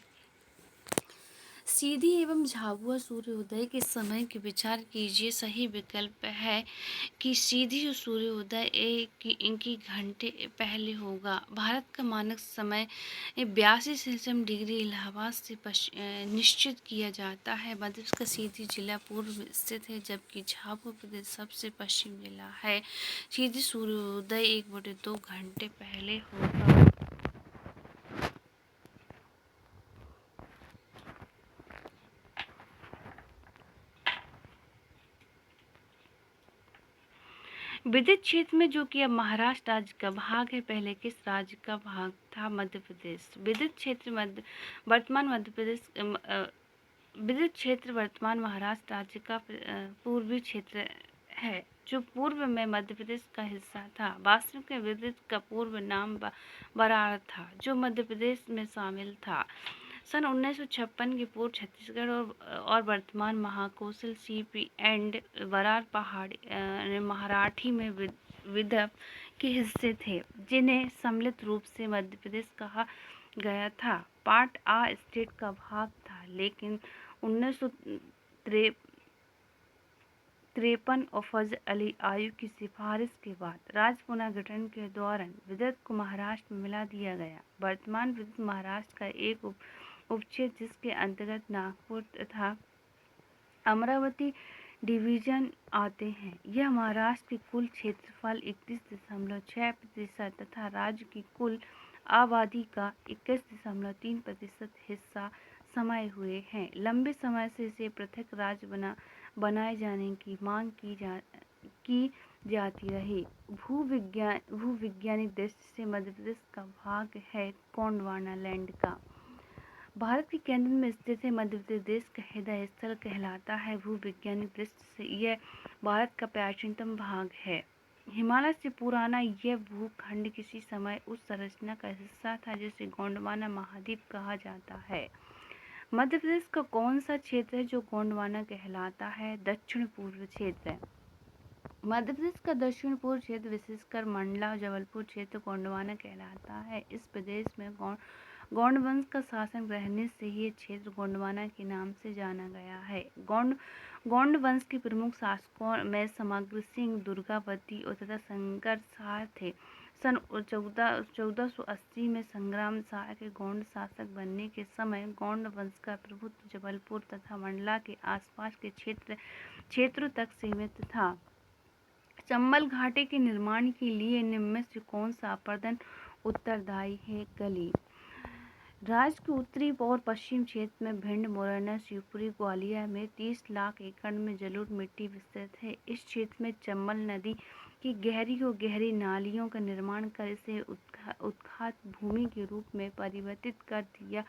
सीधी एवं झाबुआ सूर्योदय के समय के विचार कीजिए। सही विकल्प है कि सीधी सूर्योदय इनकी घंटे पहले होगा। भारत का मानक समय 82 सेल्सियस डिग्री इलाहाबाद से निश्चित किया जाता है। मध्य प्रदेश का सीधी जिला पूर्व में स्थित है, जबकि झाबुआ प्रदेश सबसे पश्चिम जिला है। सीधी सूर्योदय 1/2 घंटे पहले होगा। विद्युत क्षेत्र में, जो कि अब महाराष्ट्र राज्य का भाग है, पहले किस राज्य का भाग था? मध्य प्रदेश। विद्युत क्षेत्र वर्तमान महाराष्ट्र राज्य का पूर्वी क्षेत्र है, जो पूर्व में मध्य प्रदेश का हिस्सा था। वास्तविक में विद्युत का पूर्व नाम बराड़ था, जो मध्य प्रदेश में शामिल था। सन 1956 के पूर्व छत्तीसगढ़ और वर्तमान महाकौशल सीपी एंड बरार पहाड़ी मराठी में विदर्भ के हिस्से थे, जिन्हें सम्मिलित रूप से मध्य प्रदेश कहा गया था। पार्ट आ स्टेट का भाग था, लेकिन 1953 और फजल अली आयुब की सिफारिश के बाद राज्य पुनर्गठन के दौरान विदर्भ को महाराष्ट्र में मिला दिया गया। वर्तमान विदर्भ महाराष्ट्र का एक उपक्षेत्र जिसके अंतर्गत नागपुर तथा अमरावती डिवीजन आते हैं। यह महाराष्ट्र की कुल क्षेत्रफल 31.6% तथा राज्य की कुल आबादी का 21.3% हिस्सा समाये हुए हैं। लंबे समय से इसे पृथक राज्य बनाए जाने की मांग की जाती रही। भूविज्ञानिक दृष्टि से मध्य प्रदेश का भाग है गोंडवाना लैंड का। भारत के केंद्र में स्थित है। मध्य प्रदेश का हृदय स्थल कहलाता है। भूविज्ञानिक दृष्टि से यह भारत का प्राचीनतम भाग है। हिमालय से पुराना यह भूखंड किसी समय उस संरचना का हिस्सा था जिसे गोंडवाना महाद्वीप कहा जाता है। मध्य प्रदेश का कौन सा क्षेत्र है जो गोंडवाना कहलाता है? दक्षिण पूर्व क्षेत्र। मध्य प्रदेश का दक्षिण पूर्व क्षेत्र विशेषकर मंडला जबलपुर क्षेत्र गोंडवाना कहलाता है। इस प्रदेश में गोंड वंश का शासन रहने से ये क्षेत्र गोंडवाना के नाम से जाना गया है। गोंड वंश के प्रमुख शासकों में समग्र सिंह, दुर्गावती तथा शंकर शाह थे। सन 1480 में संग्राम शाह के गोंड शासक बनने के समय गोंड वंश का प्रभुत्व जबलपुर तथा मंडला के आसपास के क्षेत्रों तक सीमित था। चंबल घाटी के निर्माण के लिए निम्न में से कौन सा अपर्दन उत्तरदायी है? गली। राज्य के उत्तरी और पश्चिम क्षेत्र में भिंड, मुरैना, शिवपुरी, ग्वालियर में 30 लाख एकड़ में जलोढ़ मिट्टी विस्तृत है। इस क्षेत्र में चंबल नदी की गहरी नालियों का निर्माण कर इसे उत्खात भूमि के रूप में परिवर्तित कर दिया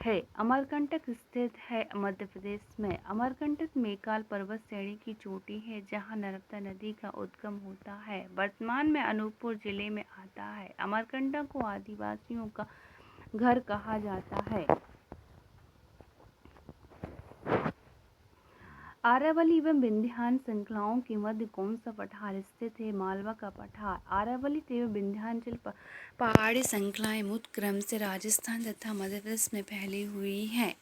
है। अमरकंटक स्थित है मध्य प्रदेश में। अमरकंटक मैकाल पर्वत श्रेणी की चोटी है जहां नर्मदा नदी का उद्गम होता है। वर्तमान में अनूपपुर जिले में आता है। अमरकंटक को आदिवासियों का घर कहा जाता है। अरावली एवं विंध्याचल श्रृंखलाओं के मध्य कौन सा पठार स्थित है? मालवा का पठार। अरावली एवं विंध्याचल पहाड़ी श्रृंखलाएं मुख्य क्रम से राजस्थान तथा मध्य प्रदेश में फैली हुई हैं।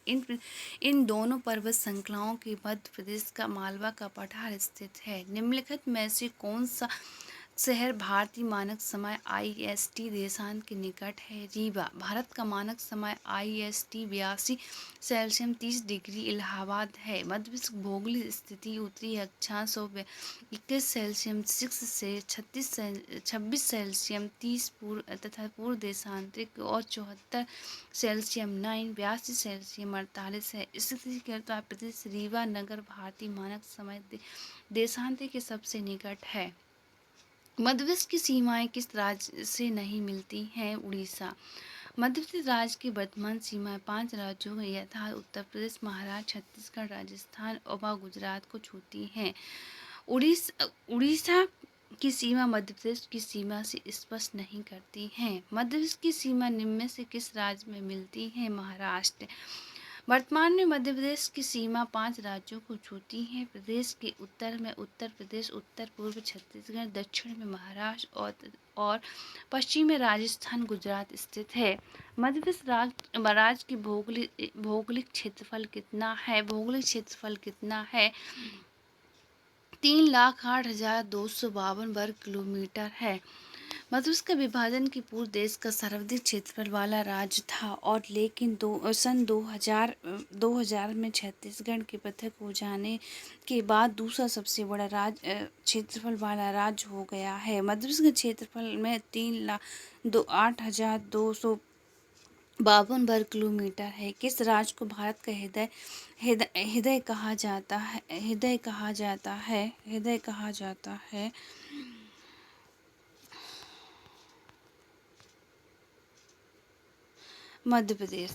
इन दोनों पर्वत श्रृंखलाओं के मध्य प्रदेश का मालवा का पठार स्थित है। निम्नलिखित में से कौन सा शहर भारतीय मानक समय IST देशांत के निकट है? रीवा। भारत का मानक समय IST 82 सेल्सियस 30 डिग्री इलाहाबाद है। मध्य प्रदेश की भौगोलिक स्थिति उत्तरी अक्षांश 21 सेल्सियस 6 से 26 सेल्सियस 30 पूर्व तथा पूर्व देशांतरिक और 74 सेल्सियस 9 82 सेल्सियस 48 है। स्थिति के उत्तर प्रदेश रीवा नगर भारतीय मानक समय देशांतर के सबसे निकट है। मध्य प्रदेश की सीमाएं किस राज्य से नहीं मिलती हैं? उड़ीसा। मध्य प्रदेश राज्य की वर्तमान सीमाएं 5 राज्यों यथा उत्तर प्रदेश, महाराष्ट्र, छत्तीसगढ़, राजस्थान और गुजरात को छूती हैं। उड़ीसा की सीमा मध्य प्रदेश की सीमा से स्पष्ट नहीं करती हैं। मध्य प्रदेश की सीमा निम्न में से किस राज्य में मिलती है? महाराष्ट्र। वर्तमान में मध्य प्रदेश की सीमा 5 राज्यों को छूती है। प्रदेश के उत्तर में उत्तर प्रदेश, उत्तर पूर्व छत्तीसगढ़, दक्षिण में महाराष्ट्र और पश्चिम में राजस्थान, गुजरात स्थित है। मध्य प्रदेश राज्य की भौगोलिक क्षेत्रफल कितना है? भौगोलिक क्षेत्रफल कितना है? 3,08,252 वर्ग किलोमीटर है। मध्य प्रदेश का विभाजन के पूर्व देश का सर्वाधिक क्षेत्रफल वाला राज्य था और लेकिन सन 2000 में छत्तीसगढ़ के पृथक हो जाने के बाद दूसरा सबसे बड़ा क्षेत्रफल वाला राज्य हो गया है। मध्य प्रदेश के क्षेत्रफल में 3,08,252 वर्ग किलोमीटर है। किस राज्य को भारत का हृदय कहा जाता है? हृदय कहा जाता है मध्य प्रदेश।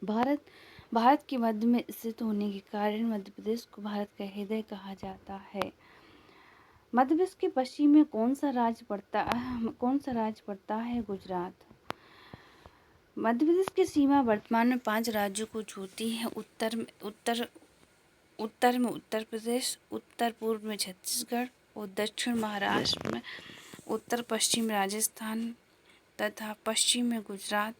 भारत के मध्य में स्थित होने के कारण मध्य प्रदेश को भारत का हृदय कहा जाता है। मध्य प्रदेश के पश्चिम में कौन सा राज्य पड़ता है? गुजरात। मध्य प्रदेश की सीमा वर्तमान में 5 राज्यों को छूती है। उत्तर में उत्तर प्रदेश, उत्तर पूर्व में छत्तीसगढ़ और दक्षिण महाराष्ट्र में, उत्तर पश्चिम राजस्थान तथा पश्चिम में गुजरात।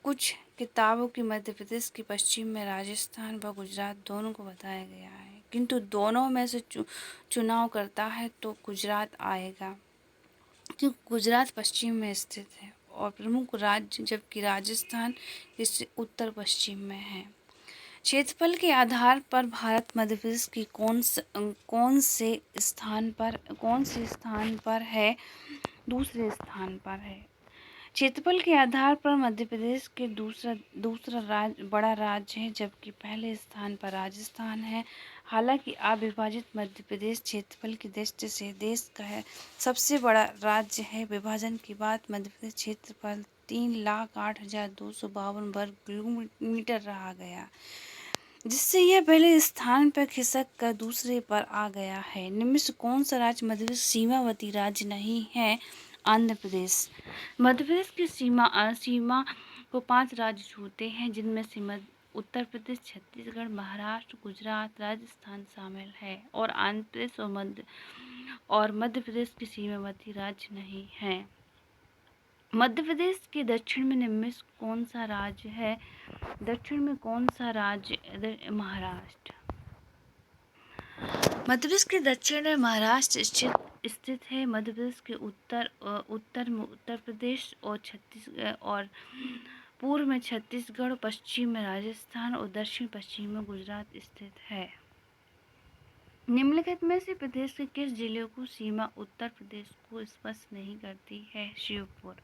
कुछ किताबों की मध्य प्रदेश के पश्चिम में राजस्थान व गुजरात दोनों को बताया गया है, किंतु दोनों में से चुनाव करता है तो गुजरात आएगा क्योंकि गुजरात पश्चिम में स्थित है और प्रमुख राज्य जबकि राजस्थान इससे उत्तर पश्चिम में है। क्षेत्रफल के आधार पर भारत मध्य प्रदेश की कौन से स्थान पर है? दूसरे स्थान पर है। क्षेत्रफल के आधार पर मध्य प्रदेश के दूसरा बड़ा राज्य है, जबकि पहले स्थान पर राजस्थान है। हालांकि अविभाजित मध्य प्रदेश क्षेत्रफल की दृष्टि से देश का सबसे बड़ा राज्य है। विभाजन के बाद मध्य प्रदेश क्षेत्रफल 3,08,252 वर्ग किलोमीटर रह गया, जिससे यह पहले स्थान पर खिसक कर दूसरे पर आ गया है। निम्न से कौन सा राज्य मध्य प्रदेश सीमावर्ती राज्य नहीं है? आंध्र प्रदेश। मध्य प्रदेश की सीमा को 5 राज्य छूते हैं, जिनमें से उत्तर प्रदेश, छत्तीसगढ़, महाराष्ट्र, गुजरात, राजस्थान शामिल है, और आंध्र प्रदेश और मध्य प्रदेश की सीमावर्ती राज्य नहीं है। मध्य प्रदेश के दक्षिण में निम्न में कौन सा राज्य है? दक्षिण में कौन सा राज्य? महाराष्ट्र। मध्य प्रदेश के दक्षिण में महाराष्ट्र स्थित है। मध्य प्रदेश के उत्तर में उत्तर प्रदेश और छत्तीसगढ़, और पूर्व में छत्तीसगढ़, पश्चिम में राजस्थान और दक्षिण पश्चिम में गुजरात स्थित है। निम्नलिखित में से प्रदेश के किस जिले को सीमा उत्तर प्रदेश को स्पर्श नहीं करती है? श्योपुर।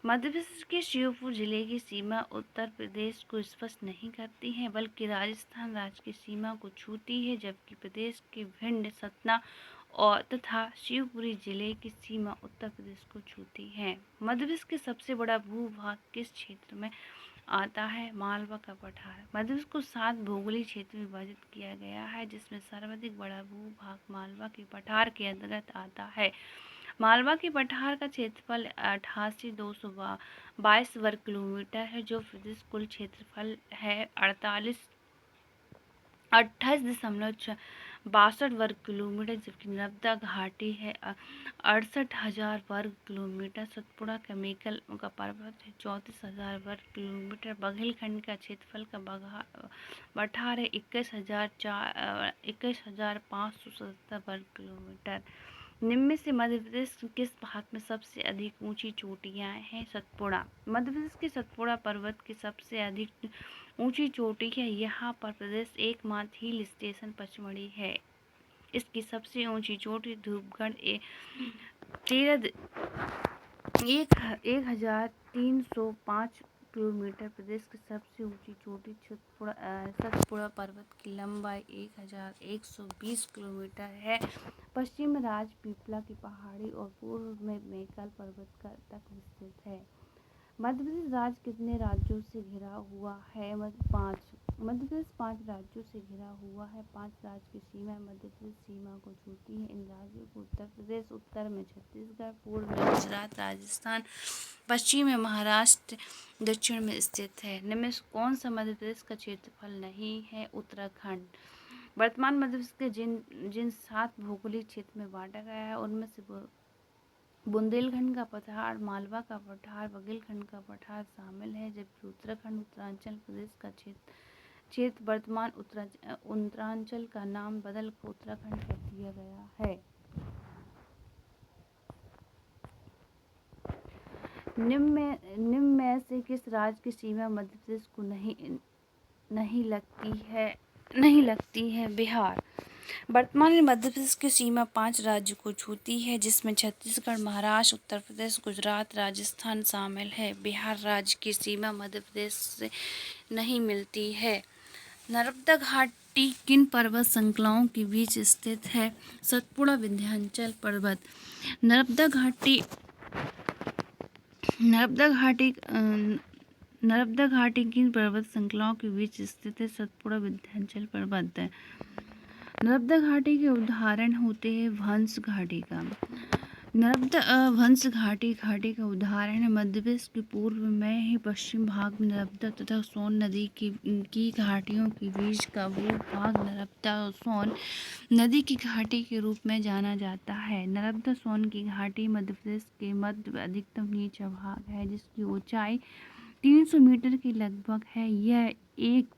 मध्य प्रदेश के श्योपुर जिले की सीमा उत्तर प्रदेश को स्पर्श नहीं करती है, बल्कि राजस्थान राज्य की सीमा को छूती है, जबकि प्रदेश के भिंड, सतना और तथा शिवपुरी जिले की सीमा उत्तर प्रदेश को छूती है। मध्य प्रदेश के सबसे बड़ा भूभाग किस क्षेत्र में आता है? मालवा का पठार। मध्य प्रदेश को 7 भौगोलिक क्षेत्र में विभाजित किया गया है, जिसमें सर्वाधिक बड़ा भूभाग मालवा के पठार के अंतर्गत आता है। मालवा के पठार का क्षेत्रफल 88,222 वर्ग किलोमीटर है, जो प्रदेश कुल क्षेत्रफल है 28,62 वर्ग किलोमीटर, जबकि नर्मदा घाटी है 68,000 वर्ग किलोमीटर। सतपुड़ा का मेकल का पर्वत है 34,000 वर्ग किलोमीटर। बघेलखंड का क्षेत्रफल का पठार है 21,577 वर्ग किलोमीटर। निम्न में से मध्य प्रदेश किस भाग में सबसे अधिक ऊंची चोटियां हैं? सतपुड़ा। मध्य प्रदेश के सतपुड़ा पर्वत की सबसे अधिक ऊंची चोटी है। यहाँ पर प्रदेश एकमात्र हिल स्टेशन पचमढ़ी है। इसकी सबसे ऊंची चोटी धूपगढ़ 1,305 किलोमीटर। प्रदेश की सबसे ऊंची चोटी सतपुड़ा पर्वत की लंबाई 1,120 किलोमीटर है। पश्चिम में राजपीपला की पहाड़ी और पूर्व में मेकल पर्वत तक विस्तृत है। मध्य प्रदेश राज्य कितने राज्यों से घिरा हुआ है? 5। मध्य प्रदेश 5 राज्यों से घिरा हुआ है। 5 राज्य की सीमा मध्य प्रदेश सीमा को छूती है। इन राज्यों को उत्तर प्रदेश, उत्तर में छत्तीसगढ़, पूर्व में गुजरात, राजस्थान, पश्चिम में महाराष्ट्र, दक्षिण में स्थित है। निम्न में कौन सा मध्य प्रदेश का क्षेत्रफल नहीं है? उत्तराखंड। वर्तमान मध्य प्रदेश के जिन 7 भौगोलिक क्षेत्र में बांटा गया है, उनमें से बुंदेलखंड का पठार, मालवा का पठार, बघेलखंड का पठार शामिल है, जबकि उत्तराखंड उत्तरांचल प्रदेश का क्षेत्र वर्तमान उत्तरांचल का नाम बदलकर उत्तराखंड कर दिया गया है। निम्न में से किस राज्य की सीमा मध्य प्रदेश को नहीं लगती है? बिहार। वर्तमान में मध्य प्रदेश की सीमा 5 राज्यों को छूती है, जिसमें छत्तीसगढ़, महाराष्ट्र, उत्तर प्रदेश, गुजरात, राजस्थान शामिल है। बिहार राज्य की सीमा मध्य प्रदेश से नहीं मिलती है। नर्मदा घाटी किन पर्वत श्रृंखलाओं के बीच स्थित है? सतपुड़ा विंध्याचल पर्वत। नर्मदा घाटी किन पर्वत श्रृंखलाओं के बीच स्थित है? सतपुड़ा विंध्याचल पर्वत। नर्मदा घाटी के उदाहरण होते हैं वंश घाटी का। वंश घाटी का उदाहरण है मध्य प्रदेश के पूर्व में ही पश्चिम भाग में नर्मदा तथा सोन नदी की घाटियों के बीच का भूभाग नर्मदा और सोन नदी की घाटी के रूप में जाना जाता है। नर्मदा सोन की घाटी मध्य प्रदेश के मध्य अधिकतम नीचा भाग है, जिसकी ऊंचाई 300 मीटर के लगभग है। यह एक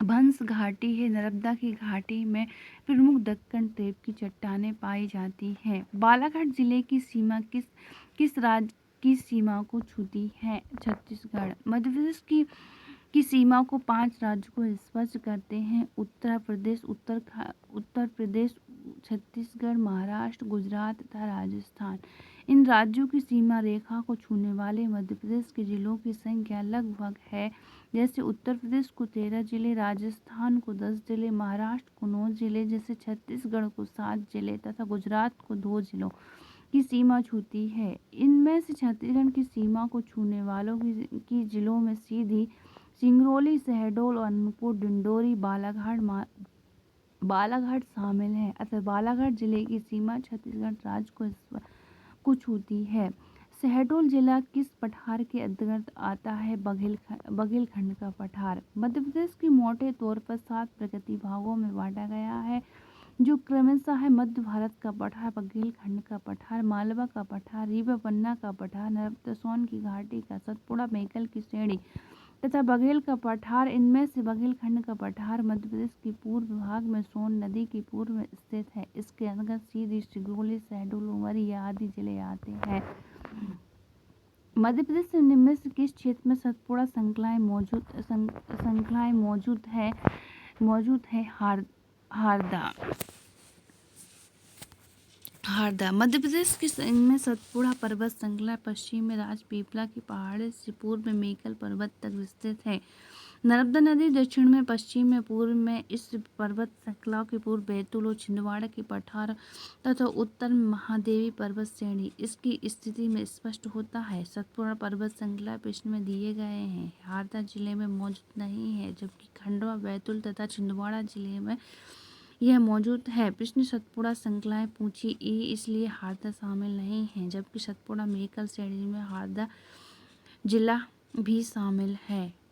वंश घाटी है। नर्मदा की घाटी में प्रमुख दक्कन ट्रेप की चट्टानें पाई जाती हैं। बालाघाट जिले की सीमा किस राज्य की सीमा को छूती है? छत्तीसगढ़। मध्य प्रदेश की सीमा को 5 राज्यों को स्पर्श करते हैं। उत्तर प्रदेश, छत्तीसगढ़, महाराष्ट्र, गुजरात तथा राजस्थान। इन राज्यों की सीमा रेखा को छूने वाले मध्य प्रदेश के जिलों की संख्या लगभग है। जैसे उत्तर प्रदेश को 13 जिले, राजस्थान को 10 जिले, महाराष्ट्र को 9 जिले, जैसे छत्तीसगढ़ को 7 जिले तथा गुजरात को 2 जिलों की सीमा छूती है। इनमें से छत्तीसगढ़ की सीमा को छूने वालों की जिलों में सीधी, सिंगरौली, शहडोल, अनूपपुर, डिंडोरी, बालाघाट शामिल हैं। अतः बालाघाट जिले की सीमा छत्तीसगढ़ राज्य को छूती है। शहडोल जिला किस पठार के अंतर्गत आता है? बघेलखंड का पठार। मध्य प्रदेश की मोटे तौर पर 7 प्रगति भागों में बांटा गया है, जो क्रमशः है मध्य भारत का पठार, बघेलखंड का पठार, मालवा का पठार, रीवा पन्ना का पठार, नर्मदा सोन की घाटी का सतपुड़ा, मेकल की श्रेणी तथा बघेल का पठार। इनमें से बघेलखंड का पठार मध्य प्रदेश के पूर्व भाग में सोन नदी के पूर्व में स्थित है। इसके अंतर्गत सीधी, सिंगरौली, शहडोल, उमरिया आदि जिले आते हैं। मध्य प्रदेश से निम्न में से किस क्षेत्र में सतपुड़ा श्रृंखलाएं मौजूद है? हारदा। मध्य प्रदेश के में सतपुड़ा पर्वत श्रृंखला पश्चिम में राजपीपला की पहाड़ी से पूर्व में मेकल पर्वत तक विस्तृत है। नर्मदा नदी दक्षिण में, पश्चिम में, पूर्व में इस पर्वत श्रृंखला के पूर्व बैतूल और छिंदवाड़ा के पठार तथा उत्तर में महादेवी पर्वत श्रेणी इसकी स्थिति में स्पष्ट होता है। सतपुड़ा पर्वत श्रृंखला प्रश्न में दिए गए हैं। हारदा जिले में मौजूद नहीं है, जबकि खंडवा, बैतूल तथा छिंदवाड़ा जिले में यह मौजूद है। प्रश्न सतपुड़ा श्रृंखलाएं पूछी इसलिए हारदा शामिल नहीं है, जबकि सतपुड़ा मेकल श्रेणी में हारदा जिला भी शामिल है।